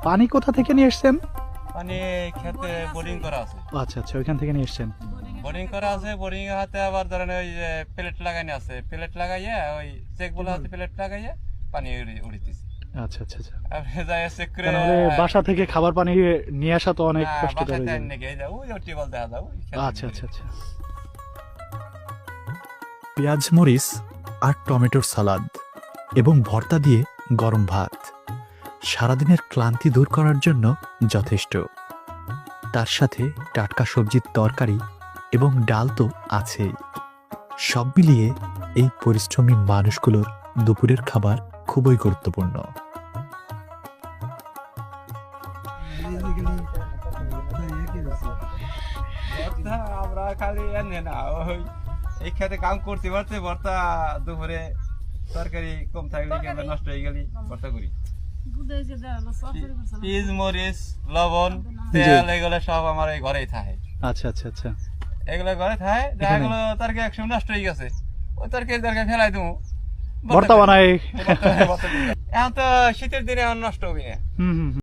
পানি কোথা থেকে নিয়ে এসেছেন? পানি খেতে বোরিং করা আছে। আচ্ছা আচ্ছা, ওইখান থেকে নিয়ে এসেছেন। বোরিং করা আছে, বোরিং এর হাতে আবার ধরেন ওই যে প্লেট লাগানো আছে, প্লেট লাগাইয়া ওই চেক বলে হাতে প্লেট লাগাইয়া পানি উড়িতেছে। আচ্ছা আচ্ছা আচ্ছা। আপনি যাই চেক করে তাহলে বাসা থেকে খাবার পানি নিয়ে আসা তো অনেক কষ্টকর হয়ে বাসাতে যায়। নাকি এই যে ওই টিউবওয়েল দেখা যাও। আচ্ছা আচ্ছা আচ্ছা। পেঁয়াজ মরিচ আর টমেটোর সালাদ এবং ভর্তা দিয়ে গরম ভাত সারাদিনের ক্লান্তি দূর করার জন্য যথেষ্ট। তার সাথে টাটকা সবজির তরকারি এবং ডাল তো আছেই। সব মিলিয়ে এই পরিশ্রমী মানুষগুলোর দুপুরের খাবার খুবই গুরুত্বপূর্ণ। আমরা খালি এনে না ওই এই খেতে কাম করতে পারছে ভর্তা দুপুরে তরকারি কম থাকলে কিংবা নষ্ট হয়ে গেলে ভর্তা করি। পিঁয়াজ মরিচ লবণ তেল এগুলো সব আমার এই ঘরেই থাকে। আচ্ছা আচ্ছা আচ্ছা। এগুলো ঘরে থাকে, দেখা গেলো তরকারি একসময় নষ্ট হয়ে গেছে, ওই তরকারি ফেলাই দেবো, ভর্তা বানাই। এখন তো শীতের দিনে এখন নষ্ট হবি না। হুম হুম।